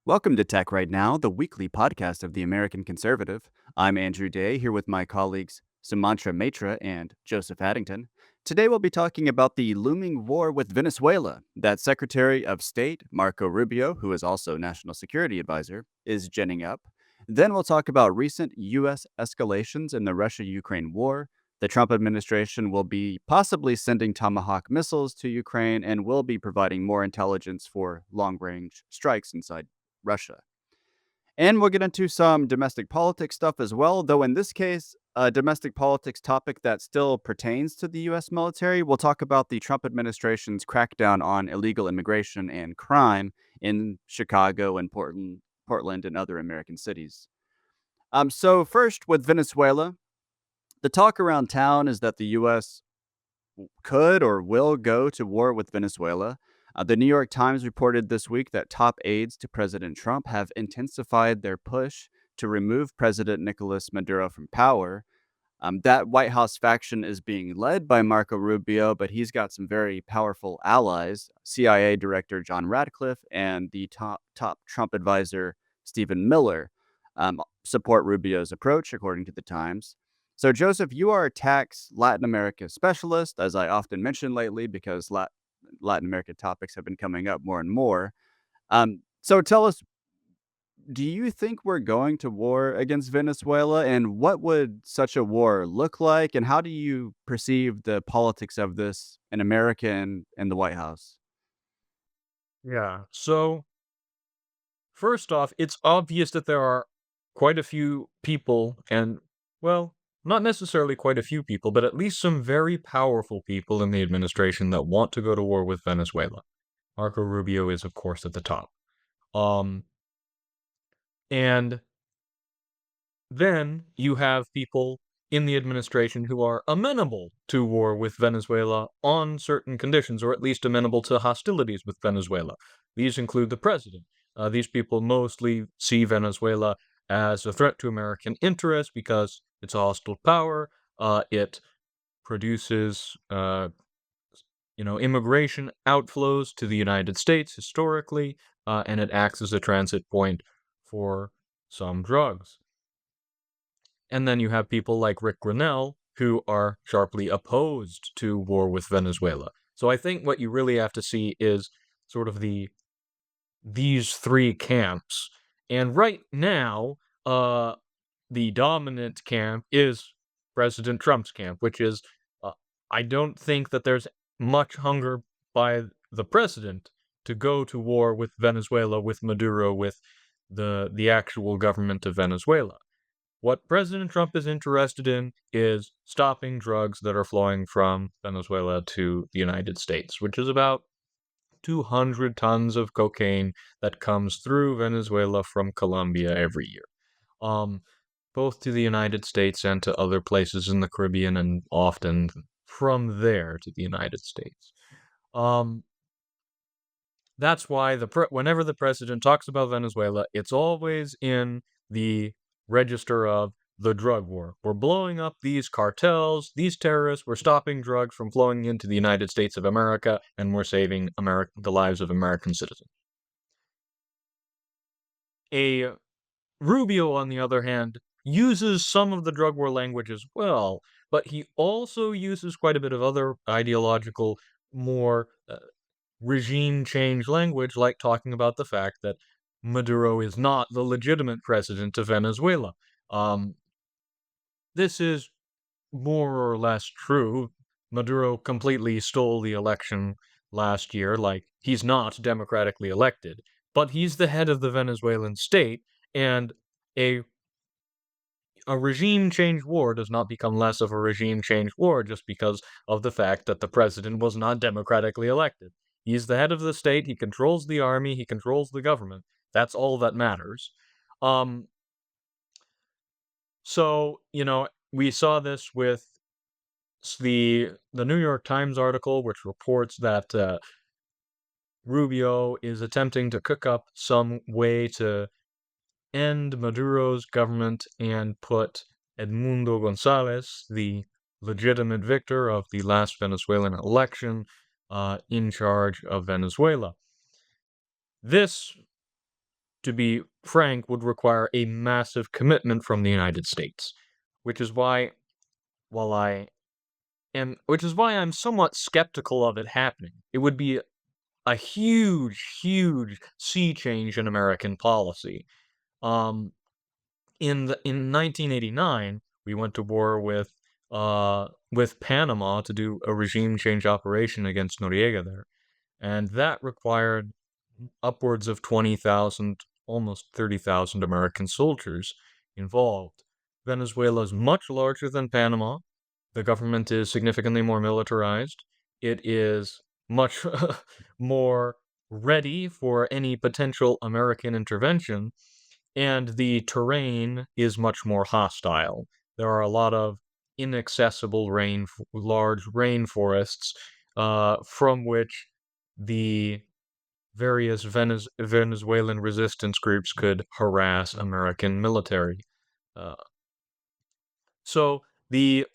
Welcome to Tech Right Now, the weekly podcast of the American Conservative. I'm Andrew Day, here with my colleagues Sumantra Maitra and Joseph Addington. Today we'll be talking about the looming war with Venezuela that Secretary of State Marco Rubio, who is also National Security Advisor, is ginning up. Then we'll talk about recent U.S. escalations in the Russia Ukraine war. The Trump administration will be possibly sending Tomahawk missiles to Ukraine and will be providing more intelligence for long range strikes inside Russia. And we'll get into some domestic politics stuff as well, though in this case, a domestic politics topic that still pertains to the US military. We'll talk about the Trump administration's crackdown on illegal immigration and crime in Chicago and Portland and other American cities. So first with Venezuela, the talk around town is that the US could or will go to war with Venezuela. The New York Times reported this week that top aides to President Trump have intensified their push to remove President Nicolas Maduro from power. That White House faction is being led by Marco Rubio, but he's got some very powerful allies. CIA Director John Radcliffe and the top Trump advisor Stephen Miller support Rubio's approach, according to the Times. So, Joseph, you are a tax Latin America specialist, as I often mention lately, because Latin American topics have been coming up more and more. So, tell us, do you think we're going to war against Venezuela, and what would such a war look like, and how do you perceive the politics of this in America and the White House? Yeah. So, first off, it's obvious that there are quite a few people, and, well, not necessarily quite a few people, but at least some very powerful people in the administration that want to go to war with Venezuela. Marco Rubio is, of course, at the top. Um, and then you have people in the administration who are amenable to war with Venezuela on certain conditions, or at least amenable to hostilities with Venezuela. These include the president. These people mostly see Venezuela as a threat to American interests because it's a hostile power. It produces, immigration outflows to the United States historically, and it acts as a transit point for some drugs. And then you have people like Rick Grinnell who are sharply opposed to war with Venezuela. So I think what you really have to see is sort of these three camps. And right now, the dominant camp is President Trump's camp, which is uh, I don't think that there's much hunger by the president to go to war with Venezuela, with Maduro, with the actual government of Venezuela. What President Trump is interested in is stopping drugs that are flowing from Venezuela to the United States, which is about 200 tons of cocaine that comes through Venezuela from Colombia every year. Um, Both to the United States and to other places in the Caribbean, and often from there to the United States. Um, that's why whenever the president talks about Venezuela, it's always in the register of the drug war. We're blowing up these cartels, these terrorists, we're stopping drugs from flowing into the United States of America, and we're saving the lives of American citizens. A Rubio, on the other hand, uses some of the drug war language as well, but he also uses quite a bit of other ideological, more regime change language, like talking about the fact that Maduro is not the legitimate president of Venezuela. Um, this is more or less true. Maduro completely stole the election last year, like, he's not democratically elected, but he's the head of the Venezuelan state, and a a regime change war does not become less of a regime change war just because of the fact that the president was not democratically elected. He's the head of the state, he controls the army, he controls the government. That's all that matters. Um, we saw this with the New York Times article, which reports that Rubio is attempting to cook up some way to end Maduro's government and put Edmundo Gonzalez, the legitimate victor of the last Venezuelan election, in charge of Venezuela. This to be frank, would require a massive commitment from the United States, which is why, while I which is why I'm somewhat skeptical of it happening. It would be a huge, huge sea change in American policy. Um, in 1989, we went to war with Panama to do a regime change operation against Noriega there, and that required upwards of 20,000, almost 30,000 American soldiers involved. Venezuela is much larger than Panama. The government is significantly more militarized. It is much more ready for any potential American intervention, and the terrain is much more hostile. There are a lot of inaccessible large rainforests, from which the various Venezuelan resistance groups could harass American military. Uh, so the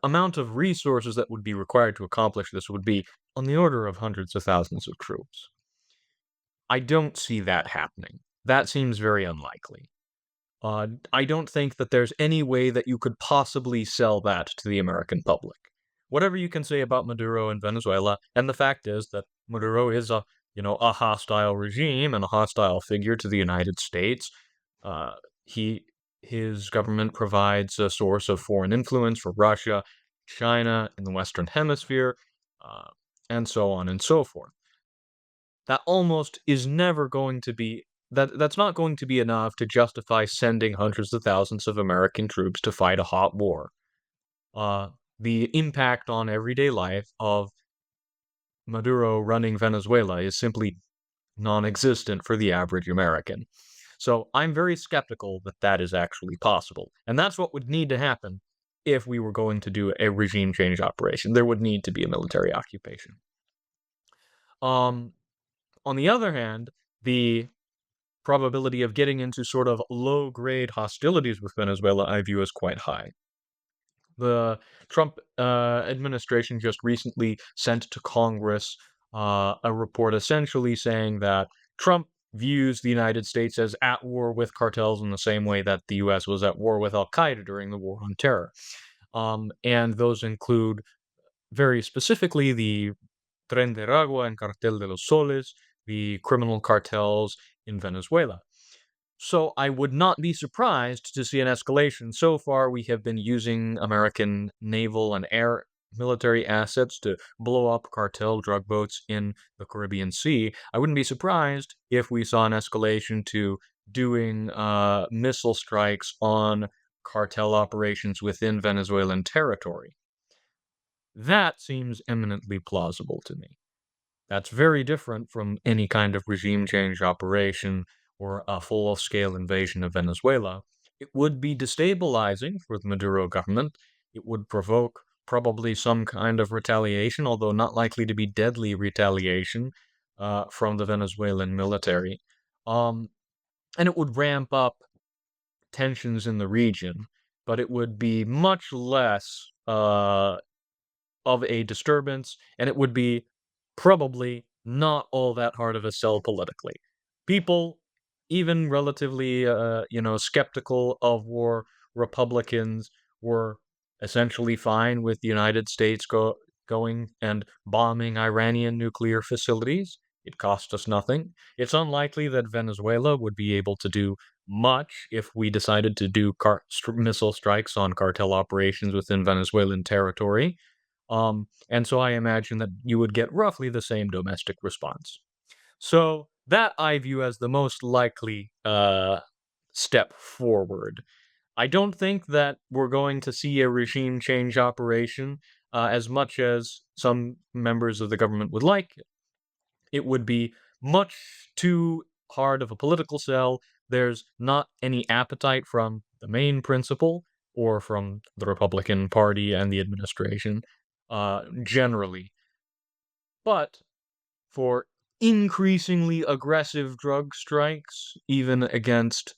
amount of resources that would be required to accomplish this would be on the order of hundreds of thousands of troops. I don't see that happening. That seems very unlikely. I don't think that there's any way that you could possibly sell that to the American public. Whatever you can say about Maduro in Venezuela, and the fact is that Maduro is a hostile regime and a hostile figure to the United States. Uh, he his government provides a source of foreign influence for Russia, China, in the Western Hemisphere, uh, and so on and so forth. That almost is never going to be that's not going to be enough to justify sending hundreds of thousands of American troops to fight a hot war. Uh, the impact on everyday life of Maduro running Venezuela is simply non-existent for the average American. So I'm very skeptical that that is actually possible. And that's what would need to happen if we were going to do a regime change operation. There would need to be a military occupation. Um, on the other hand, the probability of getting into sort of low-grade hostilities with Venezuela I view as quite high. The Trump administration just recently sent to Congress a report essentially saying that Trump views the United States as at war with cartels in the same way that the U.S. was at war with Al Qaeda during the War on Terror. And those include very specifically the Tren de Aragua and Cartel de los Soles, the criminal cartels in Venezuela. So I would not be surprised to see an escalation. So far, we have been using American naval and air military assets to blow up cartel drug boats in the Caribbean Sea. I wouldn't be surprised if we saw an escalation to doing missile strikes on cartel operations within Venezuelan territory. That seems eminently plausible to me. That's very different from any kind of regime change operation or a full-scale invasion of Venezuela. It would be destabilizing for the Maduro government. It would provoke probably some kind of retaliation, although not likely to be deadly retaliation from the Venezuelan military. Um, and it would ramp up tensions in the region, but it would be much less of a disturbance, and it would be probably not all that hard of a sell politically. People, even relatively, skeptical of war, Republicans were essentially fine with the United States going and bombing Iranian nuclear facilities. It cost us nothing. It's unlikely that Venezuela would be able to do much if we decided to do missile strikes on cartel operations within Venezuelan territory. And so I imagine that you would get roughly the same domestic response. So that I view as the most likely step forward. I don't think that we're going to see a regime change operation as much as some members of the government would like. It would be much too hard of a political sell. There's not any appetite from the main principal or from the Republican Party and the administration generally. But for increasingly aggressive drug strikes, even against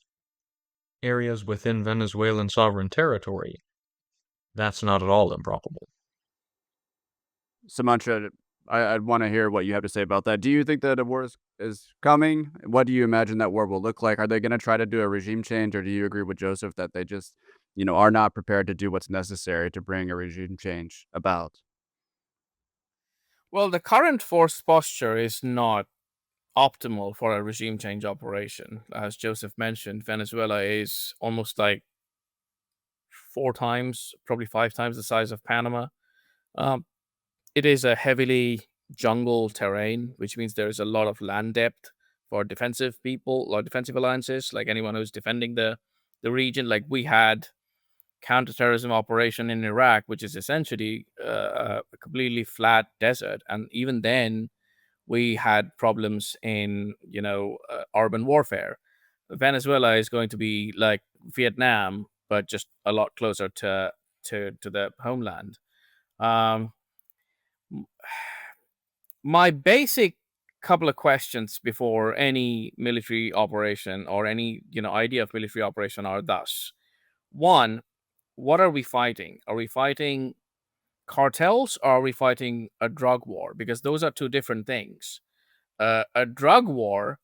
areas within Venezuelan sovereign territory, that's not at all improbable. Sumantra, I'd want to hear what you have to say about that. Do you think that a war is coming? What do you imagine that war will look like? Are they going to try to do a regime change, or do you agree with Joseph that they just, are not prepared to do what's necessary to bring a regime change about? Well, the current force posture is not optimal for a regime change operation. As Joseph mentioned, Venezuela is almost like 4 times, probably 5 times the size of Panama. Um, it is a heavily jungle terrain, which means there is a lot of land depth for defensive people or defensive alliances, like anyone who's defending the region. Like we had counterterrorism operation in Iraq, which is essentially a completely flat desert, and even then we had problems in urban warfare. Venezuela is going to be like Vietnam, but just a lot closer to the homeland. Um, my basic couple of questions before any military operation or any idea of military operation are thus: one, what are we fighting? Are we fighting cartels or are we fighting a drug war? Because those are two different things. A drug war,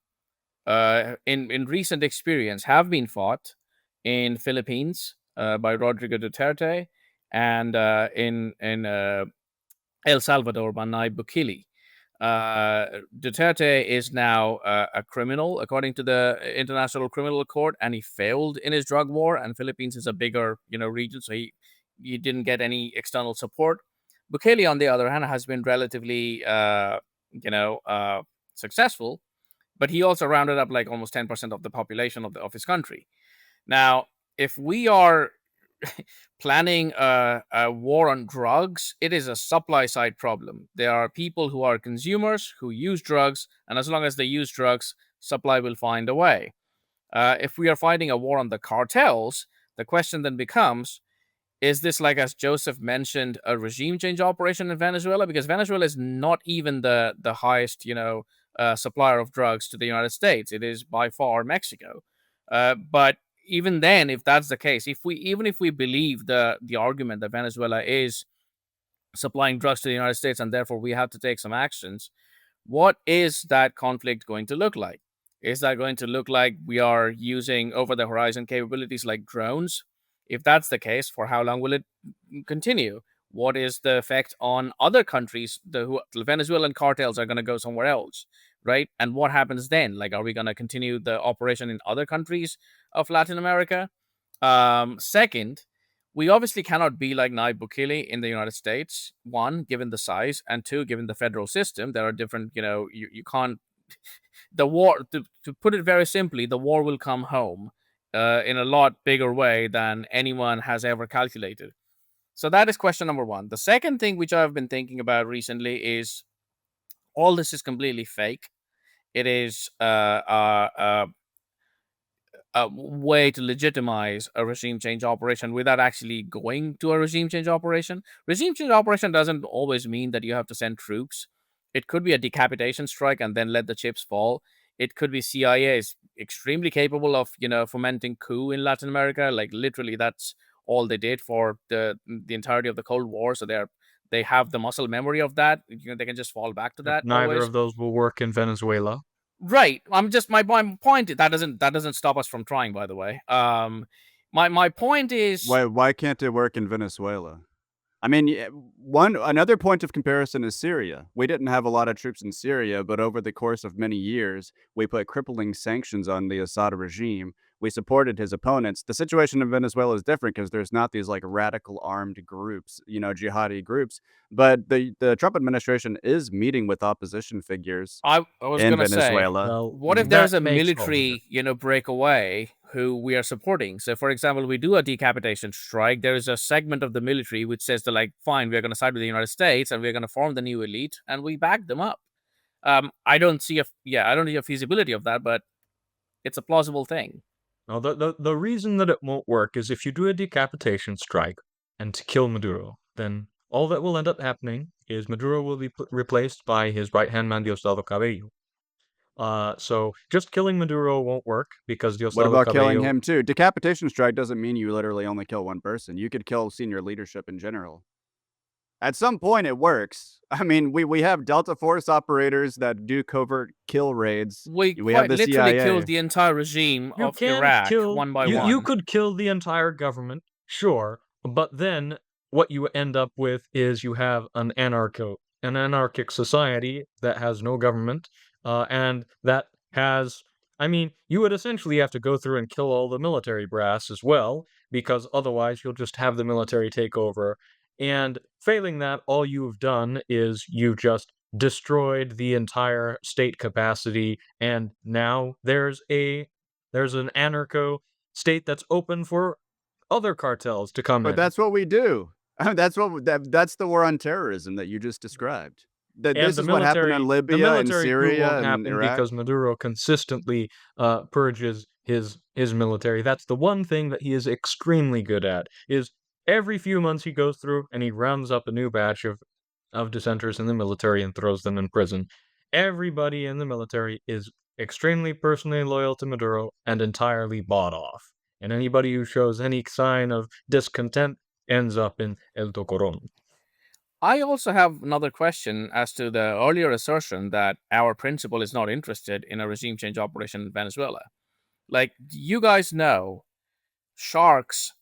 in recent experience, have been fought in Philippines by Rodrigo Duterte, and in El Salvador by Nayib Bukele. Duterte is now a criminal according to the International Criminal Court, and he failed in his drug war. And Philippines is a bigger, region, so he didn't get any external support. Bukele, on the other hand, has been relatively, successful, but he also rounded up like almost 10% of the population of his country. Now, if we are planning a war on drugs, it is a supply side problem. There are people who are consumers who use drugs, and as long as they use drugs, supply will find a way. If we are fighting a war on the cartels, the question then becomes: is this, like as Joseph mentioned, a regime change operation in Venezuela? Because Venezuela is not even the highest, supplier of drugs to the United States. It is by far Mexico. But even then, if that's the case, if we believe the argument that Venezuela is supplying drugs to the United States and therefore we have to take some actions, what is that conflict going to look like? Is that going to look like we are using over the horizon capabilities like drones? If that's the case, for how long will it continue? What is the effect on other countries? The Venezuelan cartels are going to go somewhere else, right? And what happens then? Like, are we going to continue the operation in other countries of Latin America? Second, we obviously cannot be like Nayib Bukele in the United States. One, given the size, and two, given the federal system, there are different. You can't. The war, to put it very simply, the war will come home in a lot bigger way than anyone has ever calculated. So that is question number one. The second thing which I've been thinking about recently is all this is completely fake. It is a way to legitimize a regime change operation without actually going to a regime change operation. Regime change operation doesn't always mean that you have to send troops. It could be a decapitation strike and then let the chips fall. It could be CIA is extremely capable of fomenting coup in Latin America. Like literally, that's all they did for the entirety of the Cold War. So they have the muscle memory of that. They can just fall back to that Neither always. of those will work in Venezuela. Right. I'm just my point. That doesn't stop us from trying. By the way, my point is Why can't it work in Venezuela? I mean, one another point of comparison is Syria. We didn't have a lot of troops in Syria, but over the course of many years, we put crippling sanctions on the Assad regime. We supported his opponents. The situation in Venezuela is different because there's not these like radical armed groups, jihadi groups. But the Trump administration is meeting with opposition figures I was in gonna say, Venezuela. Well, what if that there's a makes all the difference. military breakaway who we are supporting? So, for example, we do a decapitation strike. There is a segment of the military which says they're like, fine, we're going to side with the United States and we're going to form the new elite, and we back them up. I don't see a feasibility of that, but it's a plausible thing. Now, the reason that it won't work is if you do a decapitation strike and to kill Maduro, then all that will end up happening is Maduro will be replaced by his right-hand man, Diosdado Cabello. So just killing Maduro won't work because What Diosdado about killing Cabello. him too? Decapitation strike doesn't mean you literally only kill one person. You could kill senior leadership in general. At some point, it works. I mean, we have Delta Force operators that do covert kill raids. We We have quite the literally killed CIA. the entire regime You of can Iraq kill one by you one. could kill the entire government, sure, but then what you end up with is you have an anarchic society that has no government, and that has I mean, you would essentially have to go through and kill all the military brass as well, because otherwise you'll just have the military take over. And failing that, all you've done is you've just destroyed the entire state capacity, and now there's an anarcho state that's open for other cartels to come But in. that's what we do. That's the war on terrorism that you just described. That And this is what happened in the Libya and military coup Syria won't and happen Iraq. because Maduro consistently purges his military. That's the one thing that he is extremely good at. Is every few months he goes through and he rounds up a new batch of dissenters in the military and throws them in prison. Everybody in the military is extremely personally loyal to Maduro and entirely bought off. And anybody who shows any sign of discontent ends up in El Tocoron. I also have another question as to the earlier assertion that our principal is not interested in a regime change operation in Venezuela. Like, you guys know, sharks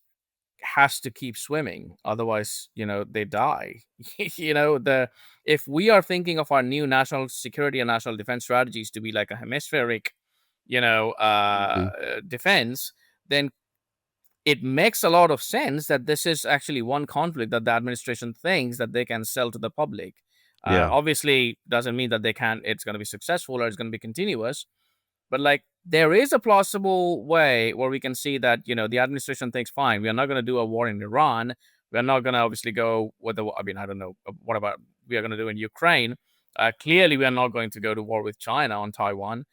has to keep swimming, otherwise, they die. If we are thinking of our new national security and national defense strategies to be like a hemispheric, Mhm. defense, then it makes a lot of sense that this is actually one conflict that the administration thinks that they can sell to the public. Yeah. Obviously, doesn't mean that it's going to be successful or it's going to be continuous, but like there is a plausible way where we can see that the administration thinks, fine, we are not going to do a war in Iran. We are not going to obviously go with the. I mean, I don't know what about we are going to do in Ukraine. Clearly, we are not going to go to war with China on Taiwan.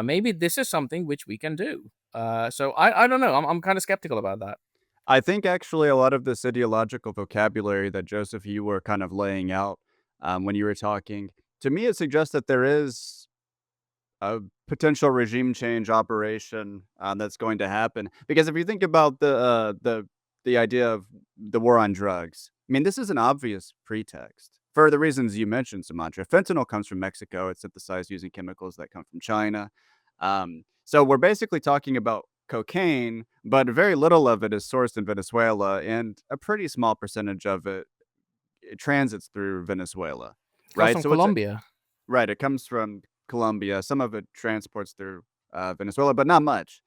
Maybe this is something which we can do. So I don't know. I'm kind of skeptical about that. I think actually a lot of this ideological vocabulary that Joseph, you were kind of laying out when you were talking, to me, it suggests that there is a potential regime change operation that's going to happen. Because if you think about the idea of the war on drugs, I mean, this is an obvious pretext for the reasons you mentioned, Sumantra. Fentanyl comes from Mexico. It's synthesized using chemicals that come from China. So we're basically talking about cocaine, but very little of it is sourced in Venezuela, and a pretty small percentage of it transits through Venezuela, It comes right? from So it's Colombia. right, it comes from Colombia. Some of it transports through, Venezuela, but not much.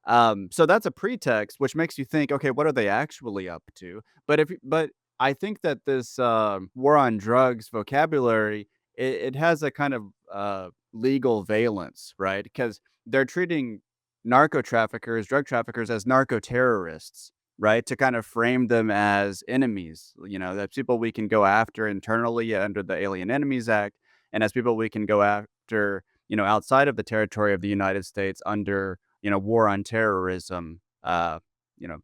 So that's a pretext, which makes you think, "Okay, what are they actually up to?" But I think that this, war on drugs vocabulary, it has a kind of, legal valence, right? Because 'Cause they're treating narco traffickers, drug traffickers as narco terrorists, right? To kind of frame them as enemies, that's people we can go after internally under the Alien Enemies Act, and as people we can go after, outside of the territory of the United States under, war on terrorism, you know,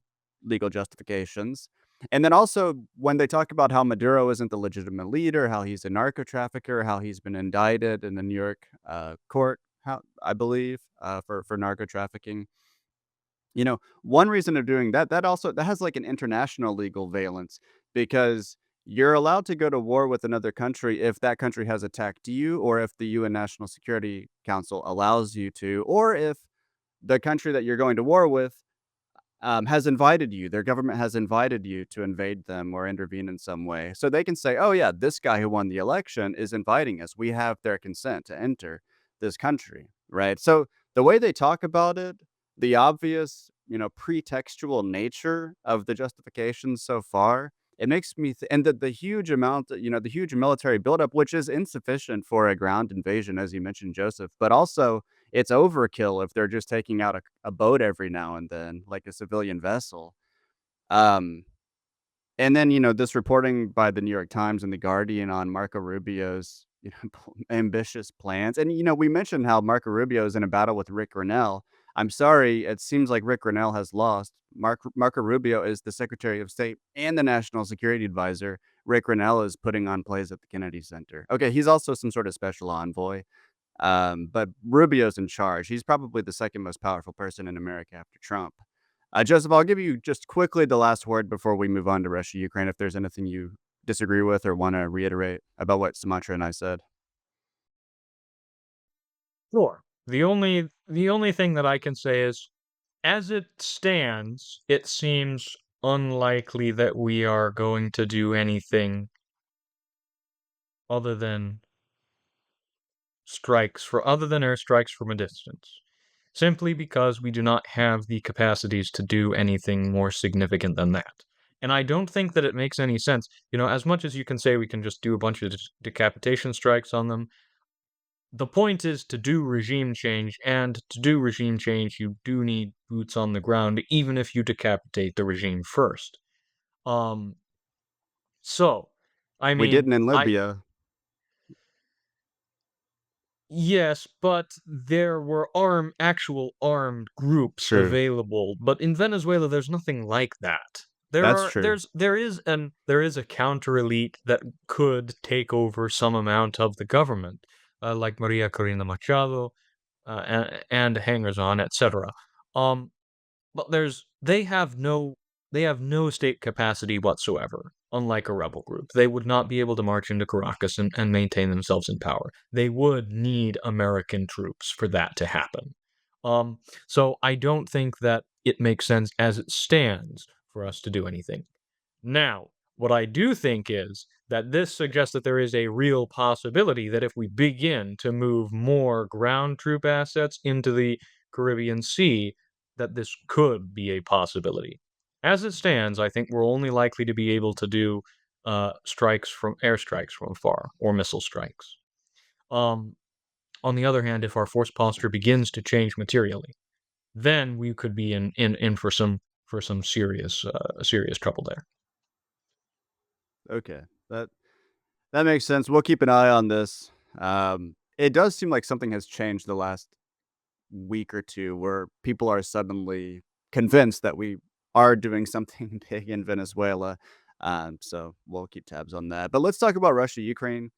legal justifications. And then also when they talk about how Maduro isn't the legitimate leader, how he's a narco trafficker, how he's been indicted in the New York court, how I believe, for narco trafficking. One reason of doing that has like an international legal valence because you're allowed to go to war with another country if that country has attacked you or if the UN National Security Council allows you to, or if the country that you're going to war with has invited you, their government has invited you to invade them or intervene in some way. So they can say, oh, yeah, this guy who won the election is inviting us. We have their consent to enter this country, right? So the way they talk about it, the obvious, pretextual nature of the justifications so far, it makes me, and the huge amount, the huge military buildup, which is insufficient for a ground invasion, as you mentioned, Joseph, but also it's overkill if they're just taking out a boat every now and then, like a civilian vessel. Um, and then, this reporting by the New York Times and The Guardian on Marco Rubio's, ambitious plans. And, we mentioned how Marco Rubio is in a battle with Rick Grenell. I'm sorry, it seems like Rick Grenell has lost. Marco Rubio is the Secretary of State and the National Security Advisor. Rick Grenell is putting on plays at the Kennedy Center. Okay, he's also some sort of special envoy. But Rubio's in charge. He's probably the second most powerful person in America after Trump. Joseph, I'll give you just quickly the last word before we move on to Russia, Ukraine, if there's anything you disagree with or want to reiterate about what Sumantra and I said? Sure. The only thing that I can say is, as it stands, it seems unlikely that we are going to do anything other than other than airstrikes from a distance. Simply because we do not have the capacities to do anything more significant than that. And I don't think that it makes any sense. As much as you can say we can just do a bunch of decapitation strikes on them, the point is to do regime change, and to do regime change, you do need boots on the ground, even if you decapitate the regime first. Um, so, I We mean, didn't in I Libya. Yes, but there were actual armed groups True. available. But in Venezuela, there's nothing like that. That's true. There is a counter elite that could take over some amount of the government, like Maria Corina Machado, and hangers on, etc. Um, but they have no state capacity whatsoever, unlike a rebel group. They would not be able to march into Caracas and maintain themselves in power. They would need American troops for that to happen. So I don't think that it makes sense as it stands for us to do anything. Now, what I do think is that this suggests that there is a real possibility that if we begin to move more ground troop assets into the Caribbean Sea, that this could be a possibility. As it stands, I think we're only likely to be able to do airstrikes from afar, or missile strikes. Um, on the other hand, if our force posture begins to change materially, then we could be in for some serious trouble there. Okay. That makes sense. We'll keep an eye on this. It does seem like something has changed the last week or two where people are suddenly convinced that we are doing something big in Venezuela. So we'll keep tabs on that. But let's talk about Russia, Ukraine.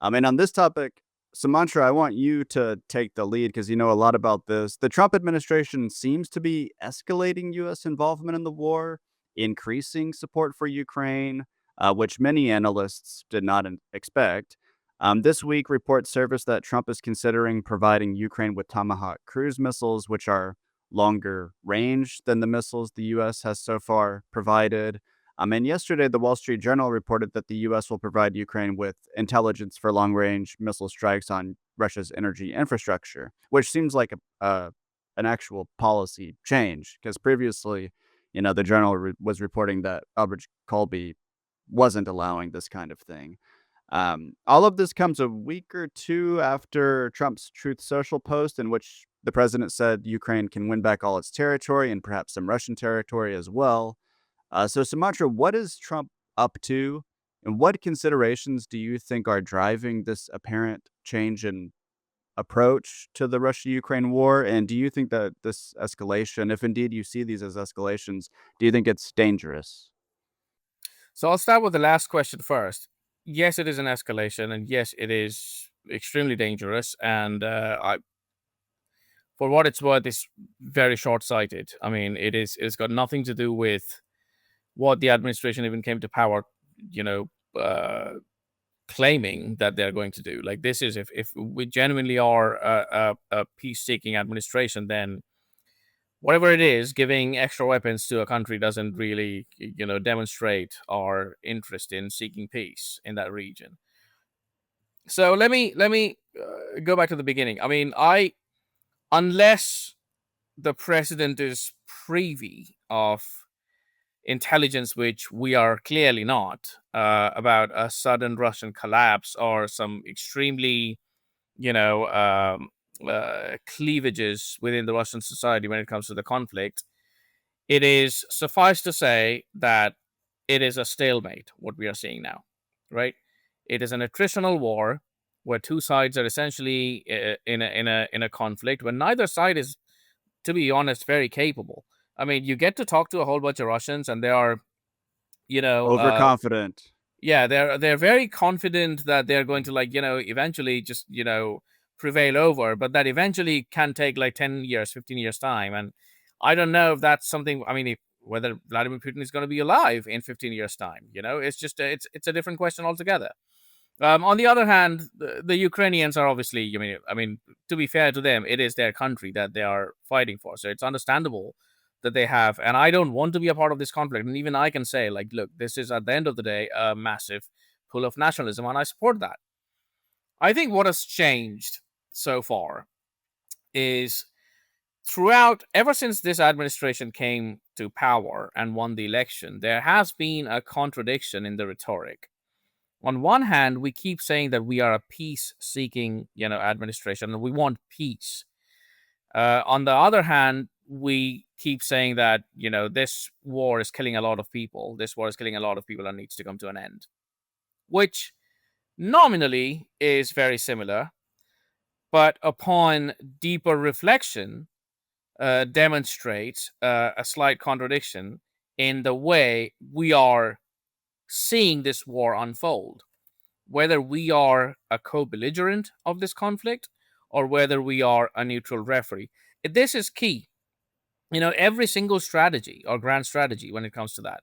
And on this topic, Sumantra, I want you to take the lead because you know a lot about this. The Trump administration seems to be escalating U.S. involvement in the war, increasing support for Ukraine, which many analysts did not expect. This week, reports surfaced that Trump is considering providing Ukraine with Tomahawk cruise missiles, which are longer range than the missiles the U.S. has so far provided. And yesterday, the Wall Street Journal reported that the U.S. will provide Ukraine with intelligence for long range missile strikes on Russia's energy infrastructure, which seems like an actual policy change because previously, the journal was reporting that Albert Colby wasn't allowing this kind of thing. All of this comes a week or two after Trump's Truth Social post, in which the president said Ukraine can win back all its territory and perhaps some Russian territory as well. So, Sumatra, what is Trump up to? And what considerations do you think are driving this apparent change in approach to the Russia Ukraine war? And do you think that this escalation, if indeed you see these as escalations, do you think it's dangerous? So I'll start with the last question first. Yes, it is an escalation, and yes, it is extremely dangerous. And for what it's worth, it's very short-sighted. I mean, it's got nothing to do with what the administration even came to power, you know, claiming that they're going to do. Like this is if we genuinely are a peace-seeking administration, then whatever it is, giving extra weapons to a country doesn't really, demonstrate our interest in seeking peace in that region. So let me go back to the beginning. I mean, unless the president is privy of intelligence, which we are clearly not, about a sudden Russian collapse or some extremely, you know, um, cleavages within the Russian society when it comes to the conflict, it is suffice to say that it is a stalemate, what we are seeing now, right? It is an attritional war where two sides are essentially in a conflict when neither side is, to be honest, very capable. I mean, you get to talk to a whole bunch of Russians, and they are, you know, Overconfident. yeah, they're very confident that they're going to, like, eventually just, prevail over, but that eventually can take like 10 years, 15 years time. And I don't know if that's something. I mean, if whether Vladimir Putin is going to be alive in 15 years' time. It's just it's a different question altogether. On the other hand, the Ukrainians are obviously, I mean, to be fair to them, it is their country that they are fighting for. So it's understandable that they have, and I don't want to be a part of this conflict. And even I can say, like, look, this is at the end of the day a massive pull of nationalism, and I support that. I think what has changed so far is ever since this administration came to power and won the election, there has been a contradiction in the rhetoric. On one hand, we keep saying that we are a peace-seeking, administration, and we want peace. On the other hand, we keep saying that this war is killing a lot of people. This war is killing a lot of people and needs to come to an end, which nominally is very similar, but upon deeper reflection, demonstrates a slight contradiction in the way we are seeing this war unfold, whether we are a co-belligerent of this conflict or whether we are a neutral referee. This is key. Every single strategy or grand strategy when it comes to that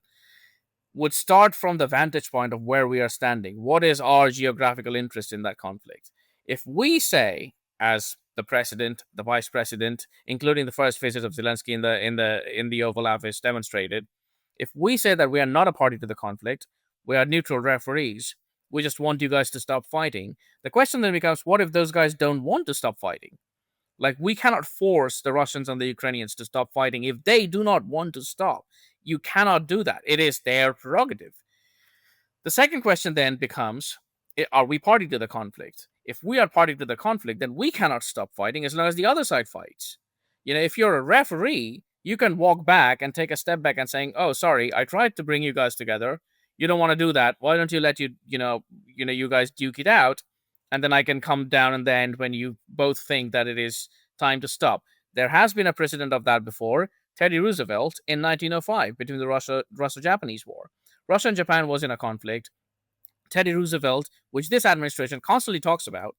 would start from the vantage point of where we are standing. What is our geographical interest in that conflict? If we say, as the president, the vice president, including the first visit of Zelensky in the Oval Office demonstrated, if we say that we are not a party to the conflict, we are neutral referees, we just want you guys to stop fighting, the question then becomes, what if those guys don't want to stop fighting? Like, we cannot force the Russians and the Ukrainians to stop fighting if they do not want to stop. You cannot do that. It is their prerogative. The second question then becomes, are we party to the conflict? If we are party to the conflict, then we cannot stop fighting as long as the other side fights. If you're a referee, you can walk back and take a step back and saying, oh, sorry, I tried to bring you guys together. You don't want to do that. Why don't you let you guys duke it out? And then I can come down in the end when you both think that it is time to stop. There has been a precedent of that before. Teddy Roosevelt in 1905 between the Russo-Japanese War. Russia and Japan was in a conflict. Teddy Roosevelt, which this administration constantly talks about,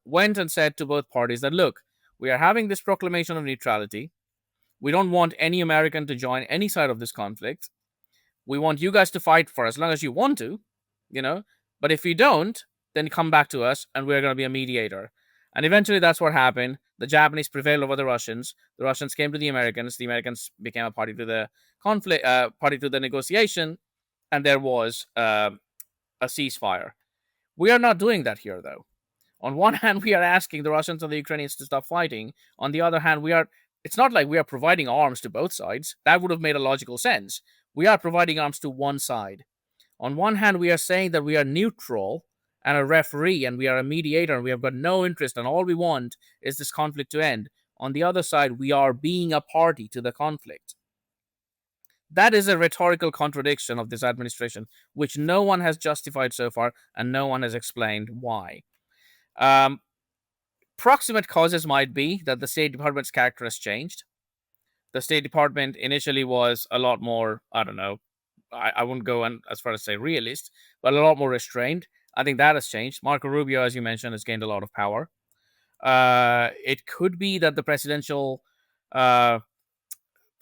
went and said to both parties that, look, we are having this proclamation of neutrality. We don't want any American to join any side of this conflict. We want you guys to fight for as long as you want to, but if you don't, then come back to us and we're going to be a mediator. And eventually that's what happened. The Japanese prevailed over the Russians. The Russians came to the Americans. The Americans became a party to the conflict, party to the negotiation, and there was a ceasefire. We are not doing that here, though. On one hand, we are asking the Russians and the Ukrainians to stop fighting. On the other hand, it's not like we are providing arms to both sides. That would have made a logical sense. We are providing arms to one side. On one hand, we are saying that we are neutral and a referee and we are a mediator and we have got no interest and all we want is this conflict to end. On the other side, we are being a party to the conflict. That is a rhetorical contradiction of this administration, which no one has justified so far and no one has explained why. Proximate causes might be that the State Department's character has changed. The State Department initially was a lot more, I don't know, I wouldn't go as far as say realist, but a lot more restrained. I think that has changed. Marco Rubio, as you mentioned, has gained a lot of power. It could be that the presidential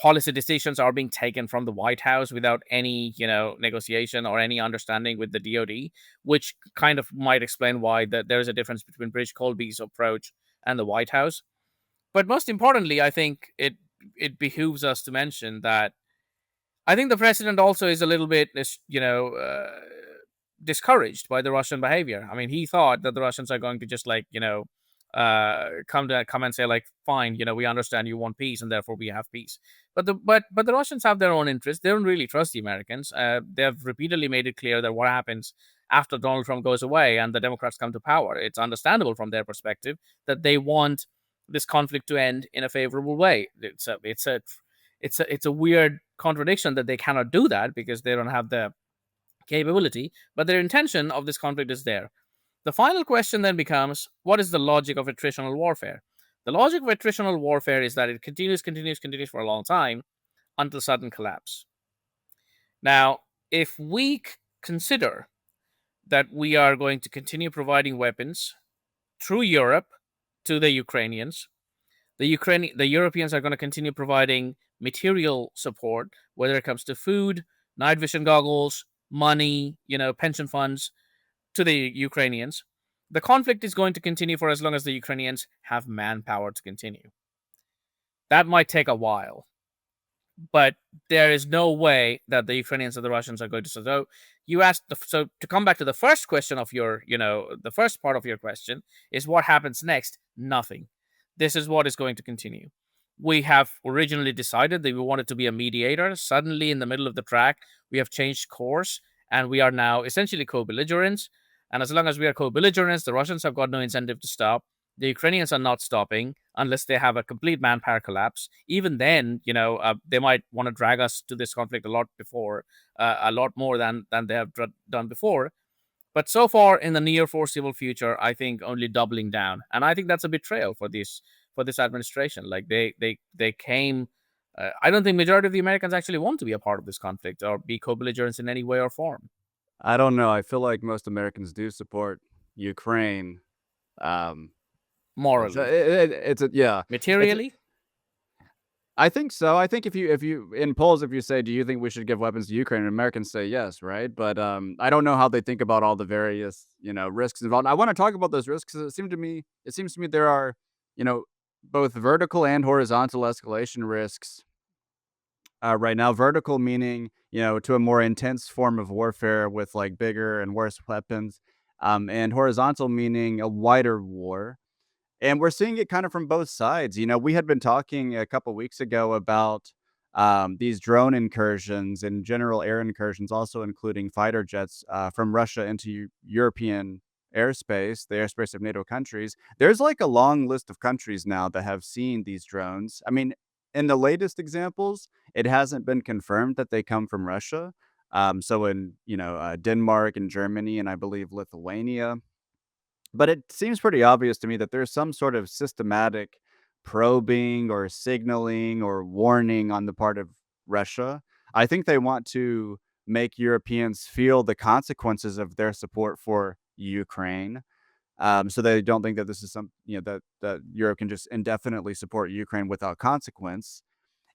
policy decisions are being taken from the White House without any, negotiation or any understanding with the DoD, which kind of might explain why there is a difference between British Colby's approach and the White House. But most importantly, I think it behooves us to mention that I think the president also is a little bit, discouraged by the Russian behavior. I mean, he thought that the Russians are going to just come and say like, fine, we understand you want peace and therefore we have peace. But the Russians have their own interests. They don't really trust the Americans. They have repeatedly made it clear that what happens after Donald Trump goes away and the Democrats come to power, it's understandable from their perspective that they want this conflict to end in a favorable way. It's a weird contradiction that they cannot do that because they don't have the capability, but their intention of this conflict is there. The final question then becomes, what is the logic of attritional warfare? The logic of attritional warfare is that it continues for a long time until sudden collapse. Now, if we consider that we are going to continue providing weapons through Europe to the Ukrainians, the Europeans are going to continue providing material support, whether it comes to food, night vision goggles, money, pension funds, to the Ukrainians. The conflict is going to continue for as long as the Ukrainians have manpower to continue. That might take a while, but there is no way that the Ukrainians or the Russians are going to. So you asked. So to come back to the first question of your, the first part of your question is what happens next? Nothing. This is what is going to continue. We have originally decided that we wanted to be a mediator. Suddenly, in the middle of the track, we have changed course, and we are now essentially co-belligerents. And as long as we are co-belligerents, the Russians have got no incentive to stop. The Ukrainians are not stopping unless they have a complete manpower collapse. Even then, they might want to drag us to this conflict a lot more than they have done before. But so far, in the near foreseeable future, I think only doubling down, and I think that's a betrayal for this administration. Like they came. I don't think majority of the Americans actually want to be a part of this conflict or be co-belligerents in any way or form. I don't know. I feel like most Americans do support Ukraine. Um, so Morally, it's a yeah. materially, I think so. I think if you in polls, if you say, "Do you think we should give weapons to Ukraine?" Americans say yes, right? But I don't know how they think about all the various risks involved. I want to talk about those risks 'cause it seems to me there are you know both vertical and horizontal escalation risks right now. Vertical meaning to a more intense form of warfare with like bigger and worse weapons, and horizontal meaning a wider war. And we're seeing it kind of from both sides. We had been talking a couple weeks ago about these drone incursions and general air incursions, also including fighter jets from Russia into European airspace, the airspace of NATO countries. There's like a long list of countries now that have seen these drones. I mean, in the latest examples, it hasn't been confirmed that they come from Russia. So in Denmark and Germany and I believe Lithuania, but it seems pretty obvious to me that there's some sort of systematic probing or signaling or warning on the part of Russia. I think they want to make Europeans feel the consequences of their support for Ukraine. So they don't think that this is that Europe can just indefinitely support Ukraine without consequence.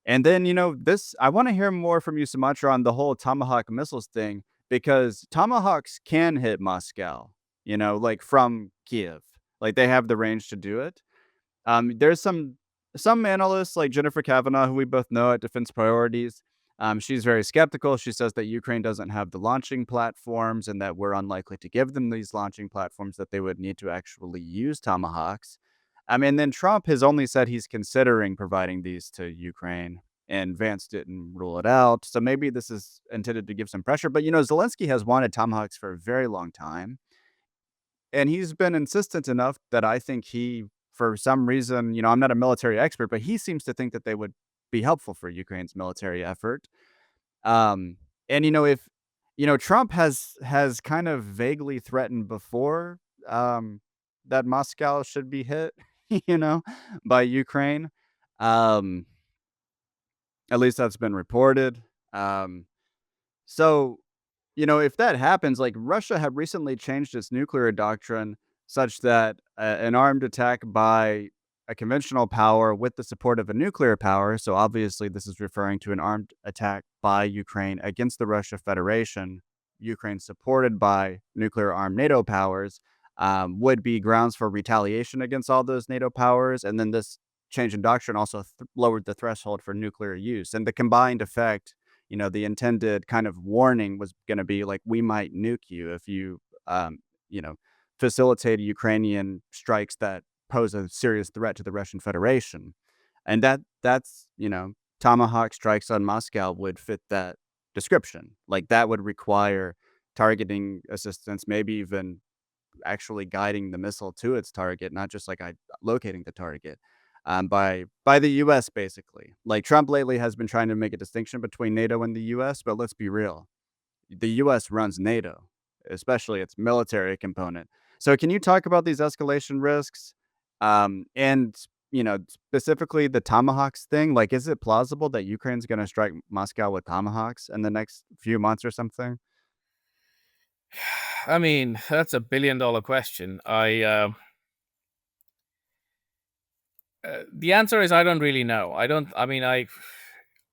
And then, this I want to hear more from you, Sumatra, on the whole Tomahawk missiles thing, because Tomahawks can hit Moscow, like from Kiev. Like they have the range to do it. There's some analysts like Jennifer Kavanaugh, who we both know at Defense Priorities. She's very skeptical. She says that Ukraine doesn't have the launching platforms and that we're unlikely to give them these launching platforms, that they would need to actually use Tomahawks. And then Trump has only said he's considering providing these to Ukraine, and Vance didn't rule it out. So maybe this is intended to give some pressure. But, Zelensky has wanted Tomahawks for a very long time. And he's been insistent enough that I think he, for some reason, I'm not a military expert, but he seems to think that they would be helpful for Ukraine's military effort. Um, and if Trump has kind of vaguely threatened before that Moscow should be hit, you know, by Ukraine. Um, at least that's been reported. So if that happens, like Russia had recently changed its nuclear doctrine such that an armed attack by a conventional power with the support of a nuclear power, so obviously this is referring to an armed attack by Ukraine against the Russia Federation, Ukraine supported by nuclear armed NATO powers, would be grounds for retaliation against all those NATO powers. And then this change in doctrine also lowered the threshold for nuclear use. And the combined effect, the intended kind of warning was going to be like, we might nuke you if you, you know, facilitate Ukrainian strikes that pose a serious threat to the Russian Federation. And that's, Tomahawk strikes on Moscow would fit that description. Like that would require targeting assistance, maybe even actually guiding the missile to its target, not just like locating the target. By the U.S. basically. Like Trump lately has been trying to make a distinction between NATO and the U.S., but let's be real, the U.S. runs NATO, especially its military component. So can you talk about these escalation risks, and specifically the Tomahawks thing? Like, is it plausible that Ukraine's going to strike Moscow with Tomahawks in the next few months or something? I mean, that's a $1 billion question. The answer is I don't really know. I don't. I mean,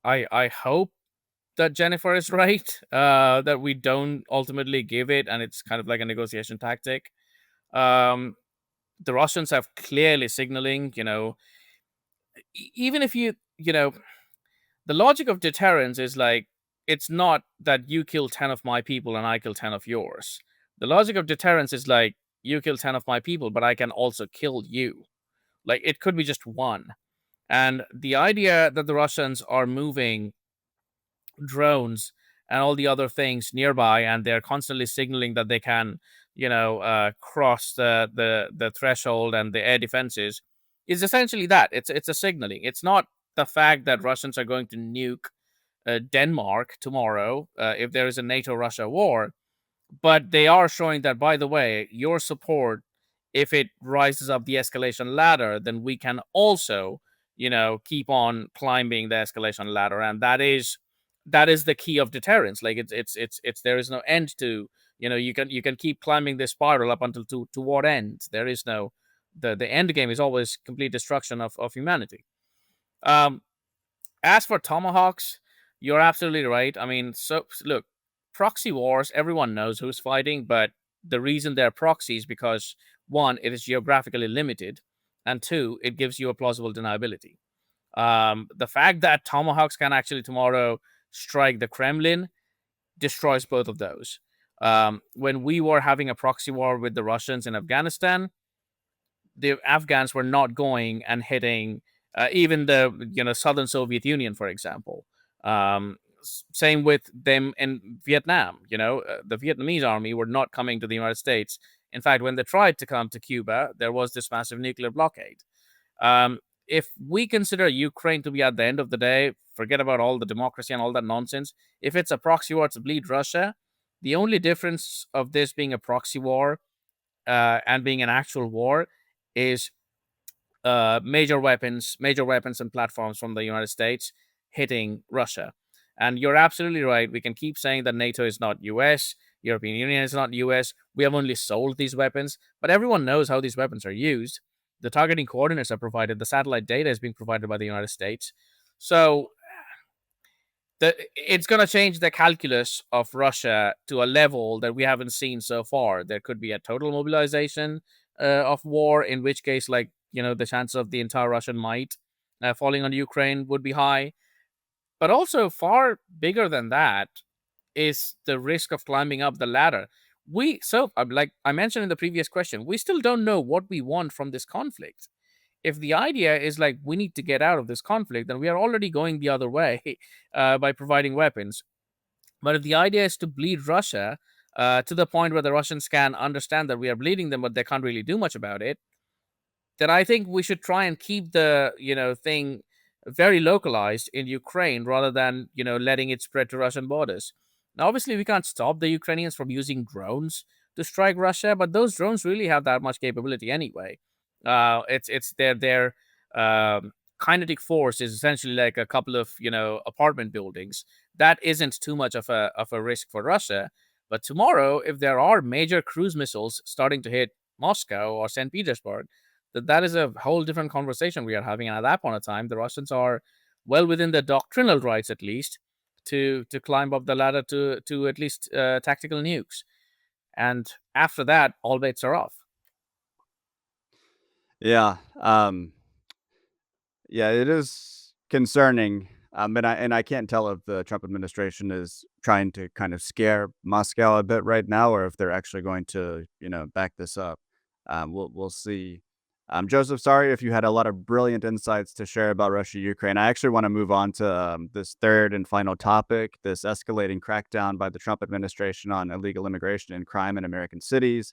I hope that Jennifer is right. That we don't ultimately give it, and it's kind of like a negotiation tactic. Um, the Russians have clearly signaling, even if the logic of deterrence is like, it's not that you kill 10 of my people and I kill 10 of yours. The logic of deterrence is like, you kill 10 of my people, but I can also kill you. Like, it could be just one. And the idea that the Russians are moving drones and all the other things nearby, and they're constantly signaling that they can, cross the threshold and the air defenses, is essentially that. It's a signaling. It's not the fact that Russians are going to nuke Denmark tomorrow if there is a NATO-Russia war, but they are showing that, by the way, your support, if it rises up the escalation ladder, then we can also, keep on climbing the escalation ladder. And that is the key of deterrence. Like, it's there is no end to, you can keep climbing this spiral up until to what end. There is no, the end game is always complete destruction of humanity. um as for tomahawks, you're absolutely right. I mean, so look, proxy wars, everyone knows who's fighting, but the reason they're proxies because, one, it is geographically limited, and two, it gives you a plausible deniability. The fact that tomahawks can actually tomorrow strike the Kremlin destroys both of those. When we were having a proxy war with the Russians in Afghanistan, the Afghans were not going and hitting even the southern Soviet Union, for example. Same with them in Vietnam. The Vietnamese army were not coming to the United States. In fact, when they tried to come to Cuba, there was this massive nuclear blockade. If we consider Ukraine to be, at the end of the day, forget about all the democracy and all that nonsense. If it's a proxy war to bleed Russia, the only difference of this being a proxy war and being an actual war is major weapons and platforms from the United States hitting Russia. And you're absolutely right. We can keep saying that NATO is not US, European Union is not US. We have only sold these weapons, but everyone knows how these weapons are used. The targeting coordinates are provided. The satellite data is being provided by the United States. So it's going to change the calculus of Russia to a level that we haven't seen so far. There could be a total mobilization of war, in which case, like, the chance of the entire Russian might falling on Ukraine would be high. But also, far bigger than that is the risk of climbing up the ladder. Like I mentioned in the previous question, we still don't know what we want from this conflict. If the idea is like, we need to get out of this conflict, then we are already going the other way by providing weapons. But if the idea is to bleed Russia to the point where the Russians can understand that we are bleeding them, but they can't really do much about it, then I think we should try and keep the thing very localized in Ukraine rather than letting it spread to Russian borders. Now, obviously, we can't stop the Ukrainians from using drones to strike Russia, but those drones really have that much capability anyway. It's their kinetic force is essentially like a couple of apartment buildings. That isn't too much of a risk for Russia. But tomorrow, if there are major cruise missiles starting to hit Moscow or St. Petersburg, that is a whole different conversation we are having. And at that point of time, the Russians are well within their doctrinal rights, at least, to climb up the ladder to at least tactical nukes. And after that, all bets are off. Yeah. Yeah, it is concerning. And I can't tell if the Trump administration is trying to kind of scare Moscow a bit right now, or if they're actually going to, back this up. We'll see. Joseph, sorry if you had a lot of brilliant insights to share about Russia, Ukraine. I actually want to move on to this third and final topic: this escalating crackdown by the Trump administration on illegal immigration and crime in American cities.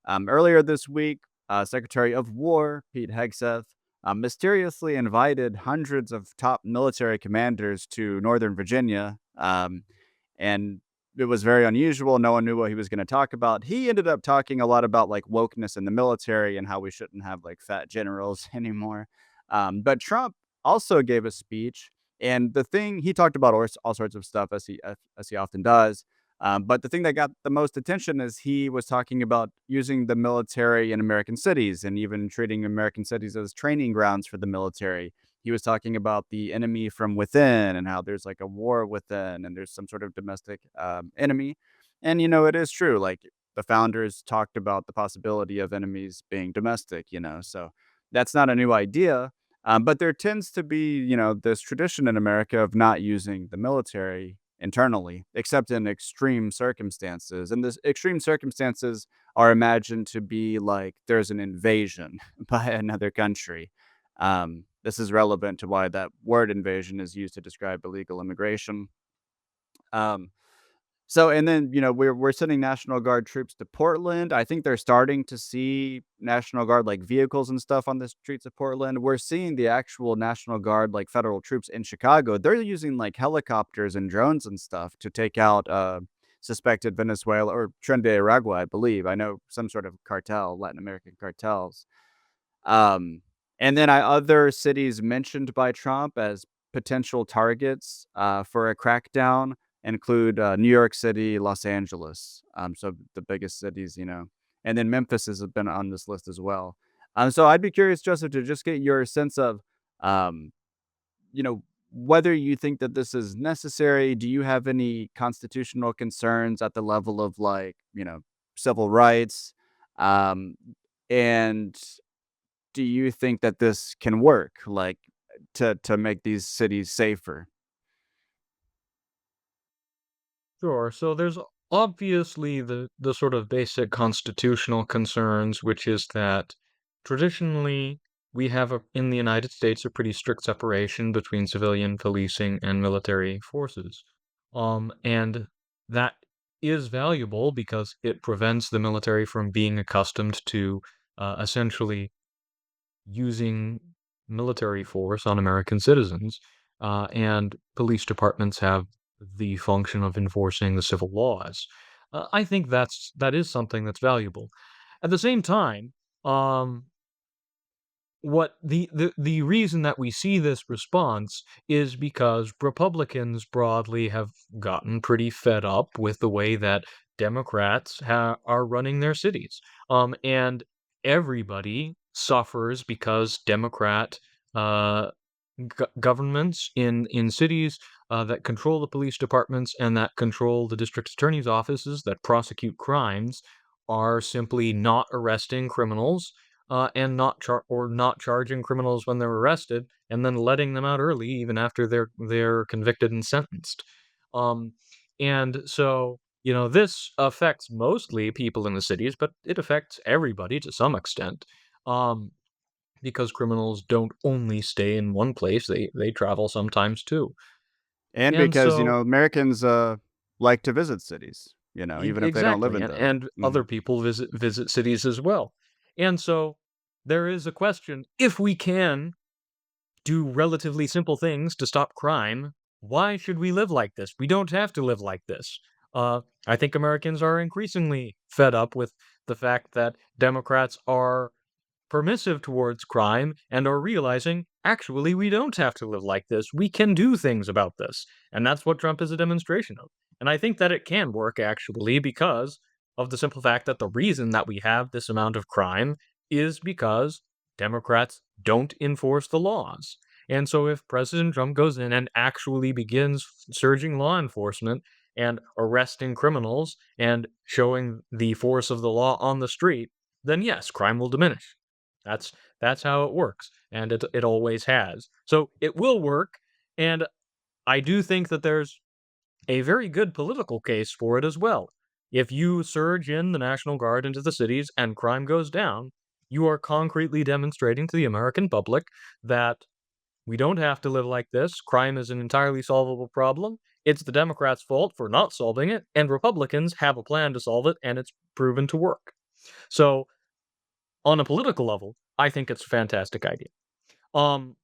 Earlier this week, Secretary of War Pete Hegseth mysteriously invited hundreds of top military commanders to Northern Virginia, and it was very unusual. No one knew what he was going to talk about. He ended up talking a lot about like wokeness in the military and how we shouldn't have like fat generals anymore. But Trump also gave a speech, and the thing he talked about all sorts of stuff as he often does. But the thing that got the most attention is he was talking about using the military in American cities and even treating American cities as training grounds for the military. he was talking about the enemy from within and how there's like a war within and there's some sort of domestic enemy. And, it is true. Like the founders talked about the possibility of enemies being domestic, so that's not a new idea. But there tends to be, this tradition in America of not using the military internally, except in extreme circumstances. And this extreme circumstances are imagined to be like there's an invasion by another country. This is relevant to why that word invasion is used to describe illegal immigration. Um, so and then, we're sending National Guard troops to Portland. I think they're starting to see National Guard, like, vehicles and stuff on the streets of Portland. We're seeing the actual National Guard, like, federal troops in Chicago. They're using, like, helicopters and drones and stuff to take out, suspected Venezuela or Tren de Aragua, I believe. I know some sort of cartel, Latin American cartels. Um, and then other cities mentioned by Trump as potential targets for a crackdown include New York City, Los Angeles. So the biggest cities, and then Memphis has been on this list as well. So I'd be curious, Joseph, to just get your sense of, um, you know, whether you think that this is necessary. Do you have any constitutional concerns at the level of like, civil rights? Um, and do you think that this can work, like, to make these cities safer? Sure. So there's obviously the sort of basic constitutional concerns, which is that traditionally we have in the United States a pretty strict separation between civilian policing and military forces. And that is valuable because it prevents the military from being accustomed to essentially using military force on American citizens, and police departments have the function of enforcing the civil laws. I think that is something that's valuable. At the same time, um, what the reason that we see this response is because Republicans broadly have gotten pretty fed up with the way that Democrats are running their cities. And everybody suffers because Democrat uh, governments in cities that control the police departments and that control the district attorney's offices that prosecute crimes are simply not arresting criminals and not charging criminals when they're arrested, and then letting them out early even after they're convicted and sentenced. Um, and so this affects mostly people in the cities, but it affects everybody to some extent. Um, because criminals don't only stay in one place; they travel sometimes too. And And because, so Americans, like to visit cities, even if they don't live exactly, in and them. other Mhm. people visit cities as well. And so there is a question: if we can do relatively simple things to stop crime, why should we live like this? We don't have to live like this. I think Americans are increasingly fed up with the fact that Democrats are permissive towards crime and are realizing, actually, we don't have to live like this. We can do things about this. And that's what Trump is a demonstration of. And I think that it can work, actually, because of the simple fact that the reason that we have this amount of crime is because Democrats don't enforce the laws. And so if President Trump goes in and actually begins surging law enforcement and arresting criminals and showing the force of the law on the street, then yes, crime will diminish. That's that's how it works, and it always has. So it will work, and I do think that there's a very good political case for it as well. If you surge in the National Guard into the cities and crime goes down, you are concretely demonstrating to the American public that we don't have to live like this. Crime is an entirely solvable problem. It's the Democrats' fault for not solving it, and Republicans have a plan to solve it, and it's proven to work. So on a political level, I think it's a fantastic idea. Um,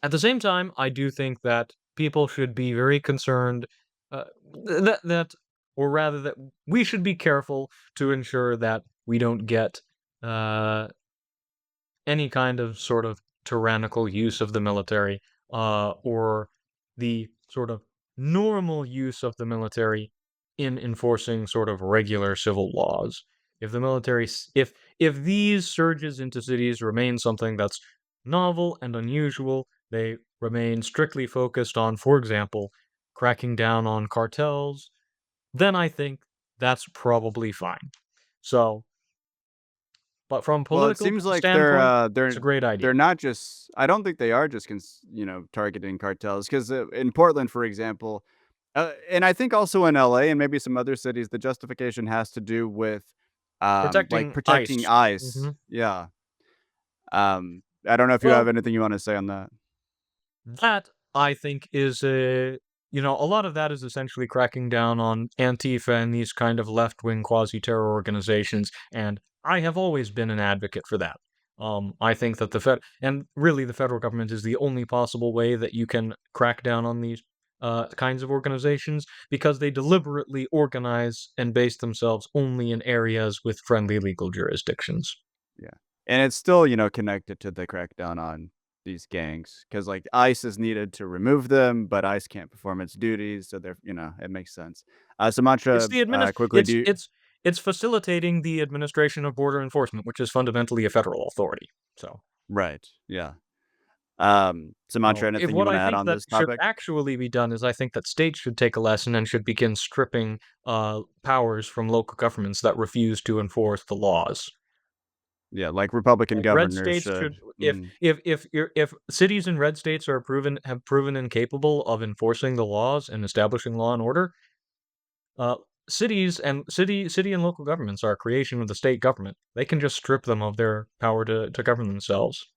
at the same time, I do think that people should be very concerned uh, that, or rather, that we should be careful to ensure that we don't get uh, any kind of sort of tyrannical use of the military, or the sort of normal use of the military in enforcing sort of regular civil laws. If the military, if these surges into cities remain something that's novel and unusual, they remain strictly focused on, for example, cracking down on cartels, then I think that's probably fine. So, but from Well, it political seems like standpoint, it's a great idea. they're not just. I don't think they are just targeting cartels because in Portland, for example, and I think also in LA and maybe some other cities, the justification has to do with like Protecting protecting ICE. ICE. Mhm. Yeah. I don't know if you have Well, anything you want to say on that. that I think is a lot of that is essentially cracking down on Antifa and these kind of left-wing quasi-terror organizations, and I have always been an advocate for that. I think that the federal government is the only possible way that you can crack down on these kinds of organizations because they deliberately organize and base themselves only in areas with friendly legal jurisdictions. Yeah. And it's still, connected to the crackdown on these gangs because, like, ICE is needed to remove them, but ICE can't perform its duties. So it makes sense. It's Sumatra, the adminis quickly, do you, it's facilitating the administration of border enforcement, which is fundamentally a federal authority. So, right. Yeah. no, Sumatra, if anything you what want I to add think on that this should topic? actually be done is I think that states should take a lesson and should begin stripping powers from local governments that refuse to enforce the laws. Yeah. Like Republican Like red governors states should. should if cities in red states have proven incapable of enforcing the laws and establishing law and order, Uh, city and local governments are a creation of the state government. They can just strip them of their power to govern themselves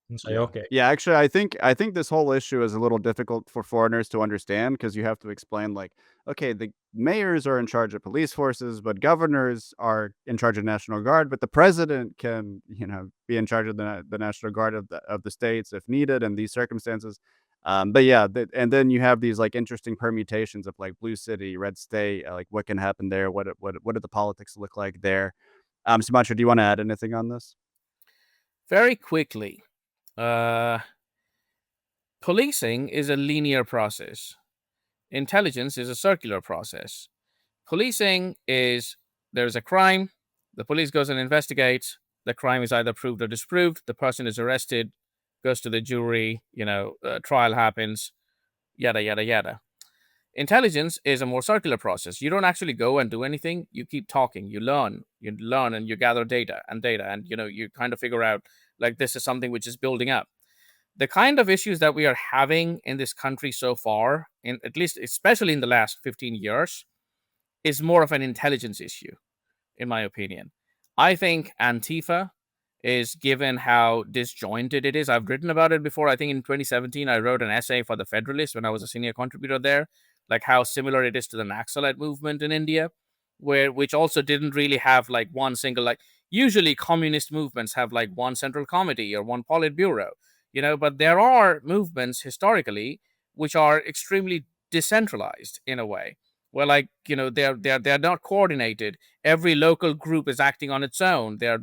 and say, Yeah. "Okay, Yeah, actually, I think this whole issue is a little difficult for foreigners to understand because you have to explain like, okay, the mayors are in charge of police forces, but governors are in charge of National Guard, but the president can, be in charge of the National Guard of the states if needed in these circumstances. But yeah, and then you have these like interesting permutations of like blue city, red state, like what can happen there, what do the politics look like there? Sumatra, do you want to add anything on this? Very quickly, uh, policing is a linear process. Intelligence is a circular process. Policing is there's a crime, the police goes and investigates, the crime is either proved or disproved, the person is arrested, goes to the jury, trial happens, yada, yada, yada. Intelligence is a more circular process. You don't actually go and do anything. You keep talking. You learn, and you gather data, and you kind of figure out like this is something which is building up. The kind of issues that we are having in this country so far, in at least especially in the last 15 years, is more of an intelligence issue, in my opinion. I think Antifa is given how disjointed it is. I've written about it before. I think in 2017, I wrote an essay for The Federalist when I was a senior contributor there, like how similar it is to the Naxalite movement in India, which also didn't really have like one single, like, usually communist movements have like one central committee or one politburo, but there are movements historically which are extremely decentralized in a way where, like, they're not coordinated. Every local group is acting on its own. They're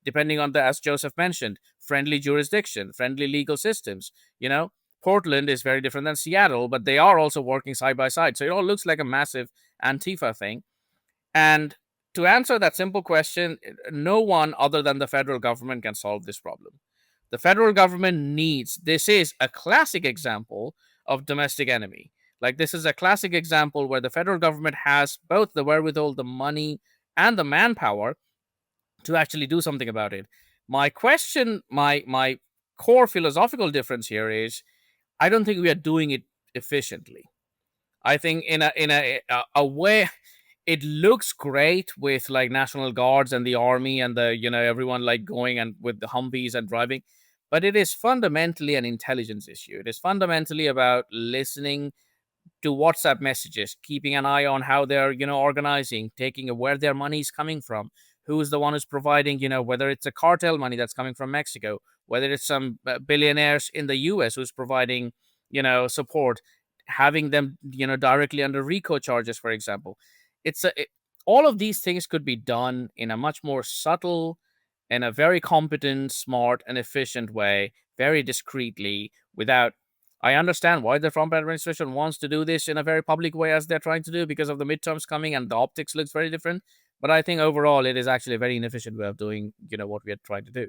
depending on the, as Joseph mentioned, friendly jurisdiction, friendly legal systems. Portland is very different than Seattle, but they are also working side by side, so it all looks like a massive Antifa thing. And to answer that simple question, no one other than the federal government can solve this problem. The federal government needs, this is a classic example of domestic enemy. Like, this is a classic example where the federal government has both the wherewithal, the money, and the manpower to actually do something about it. My question, my core philosophical difference here is I don't think we are doing it efficiently. I think in a way it looks great with like national guards and the army and the everyone like going and with the Humvees and driving, but it is fundamentally an intelligence issue. It is fundamentally about listening to WhatsApp messages, keeping an eye on how they're, organizing, taking where their money is coming from, who's the one who's providing, whether it's a cartel money that's coming from Mexico, whether it's some billionaires in the US who's providing, support, having them, directly under RICO charges, for example. All of these things could be done in a much more subtle and a very competent, smart, and efficient way, very discreetly, without. I understand why the Trump administration wants to do this in a very public way as they're trying to do because of the midterms coming and the optics looks very different. But I think overall it is actually a very inefficient way of doing, what we are trying to do.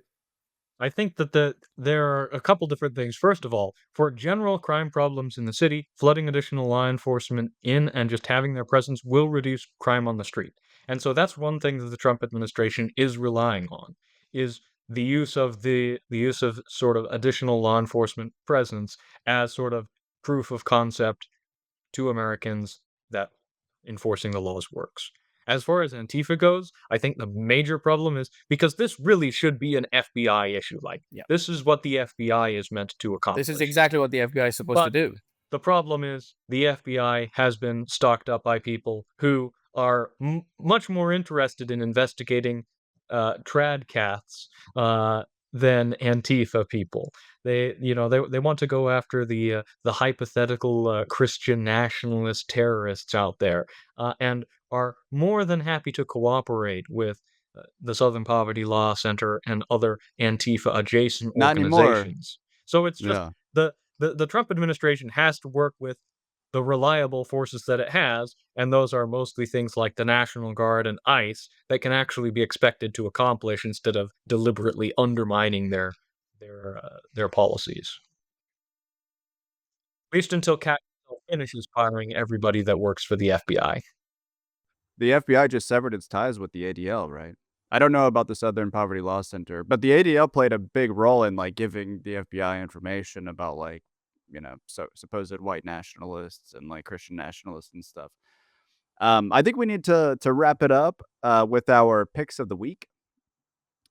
I think that there are a couple different things. First of all, for general crime problems in the city, flooding additional law enforcement in and just having their presence will reduce crime on the street. And so that's one thing that the Trump administration is relying on, is the use of sort of additional law enforcement presence as sort of proof of concept to Americans that enforcing the laws works. As far as Antifa goes, I think the major problem is because this really should be an FBI issue. Like, Yeah. this is what the FBI is meant to This is accomplish. exactly what the FBI is supposed to But do. the problem is the FBI has been stocked up by people who are much more interested in investigating trad cats than Antifa people. They want to go after the hypothetical Christian nationalist terrorists out there, and are more than happy to cooperate with the Southern Poverty Law Center and other Antifa adjacent Not anymore. organizations. So it's just Yeah. the Trump administration has to work with the reliable forces that it has, and those are mostly things like the National Guard and ICE that can actually be expected to accomplish instead of deliberately undermining their policies. At least until Cat finishes firing everybody that works for the FBI. The FBI just severed its ties with the ADL, right? I don't know about the Southern Poverty Law Center, but the ADL played a big role in like giving the FBI information about like, supposed white nationalists and like Christian nationalists and stuff. I think we need to wrap it up with our picks of the week.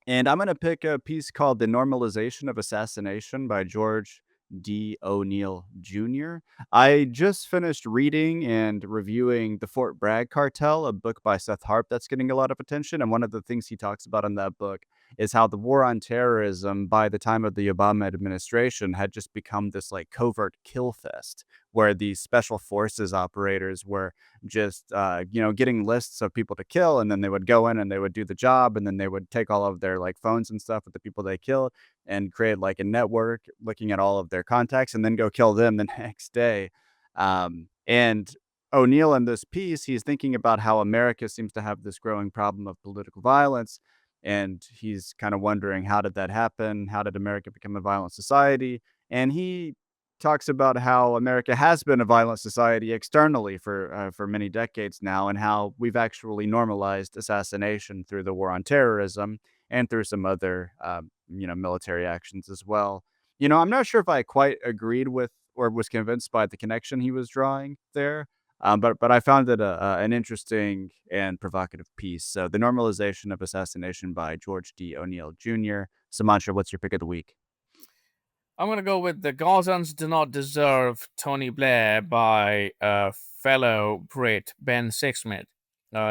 And I'm going to pick a piece called The Normalization of Assassination by George D. O'Neill Jr. I just finished reading and reviewing The Fort Bragg Cartel, a book by Seth Harp that's getting a lot of attention. And one of the things he talks about in that book is how the war on terrorism by the time of the Obama administration had just become this like covert kill fest where these special forces operators were just getting lists of people to kill, and then they would go in and they would do the job, and then they would take all of their like phones and stuff with the people they killed and create like a network looking at all of their contacts and then go kill them the next day. And O'Neill in this piece, he's thinking about how America seems to have this growing problem of political violence, and he's kind of wondering, how did that happen? How did America become a violent society? And he talks about how America has been a violent society externally for many decades now, and how we've actually normalized assassination through the war on terrorism and through some other military actions as well. I'm not sure if I quite agreed with or was convinced by the connection he was drawing there. But I found it an interesting and provocative piece. So, The Normalization of Assassination by George D. O'Neill Jr. Sumantra, what's your pick of the week? I'm going to go with The Gazans Do Not Deserve Tony Blair by fellow Brit Ben Sixsmith.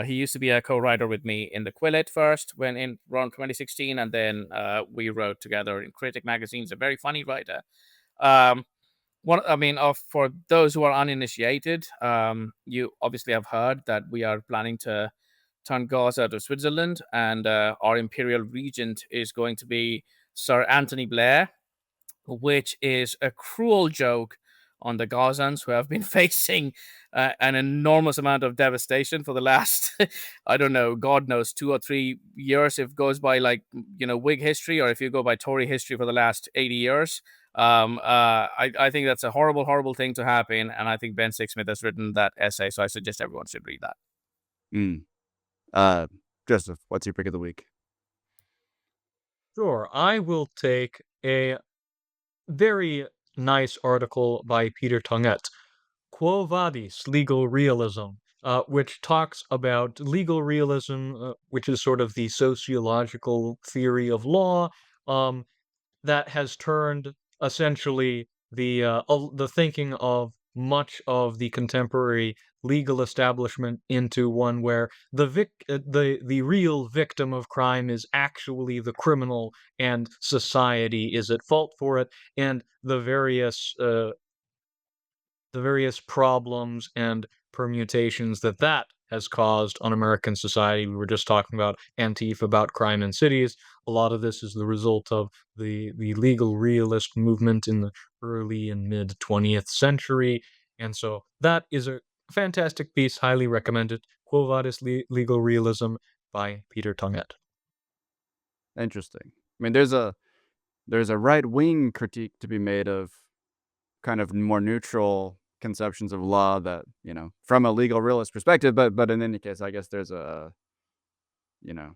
He used to be a co-writer with me in the Quillet first, when in around 2016, and then we wrote together in Critic magazine. He's a very funny writer. Um, for those who are uninitiated, you obviously have heard that we are planning to turn Gaza to Switzerland, and our imperial regent is going to be Sir Anthony Blair, which is a cruel joke on the Gazans, who have been facing an enormous amount of devastation for the last, I don't know, God knows, 2 or 3 years, if it goes by like, Whig history, or if you go by Tory history for the last 80 years. I think that's a horrible, horrible thing to happen. And I think Ben Sixsmith has written that essay. So I suggest everyone should read that. Mm. Uh, Joseph, what's your pick of the week? Sure, I will take a very nice article by Peter Tonguet, Quo Vadis, Legal Realism, which talks about legal realism, which is sort of the sociological theory of law, um, that has turned essentially the thinking of much of the contemporary legal establishment into one where the real victim of crime is actually the criminal, and society is at fault for it, and the various problems and permutations that has caused on American society. We were just talking about Antifa, about crime in cities. A lot of this is the result of the legal realist movement in the early and mid 20th century. And so that is a fantastic piece, highly recommended. Quo Vadis Legal Realism by Peter Tonguet. Interesting. I mean, there's there's a right-wing critique to be made of kind of more neutral conceptions of law that, from a legal realist perspective, but in any case, I guess there's you know,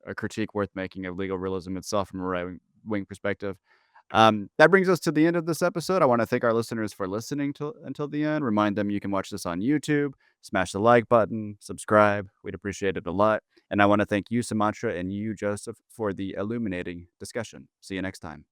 a critique worth making of legal realism itself from a right-wing perspective. That brings us to the end of this episode. I want to thank our listeners for listening until the end. Remind them you can watch this on YouTube. Smash the like button, subscribe. We'd appreciate it a lot. And I want to thank you, Sumantra, and you, Joseph, for the illuminating discussion. See you next time.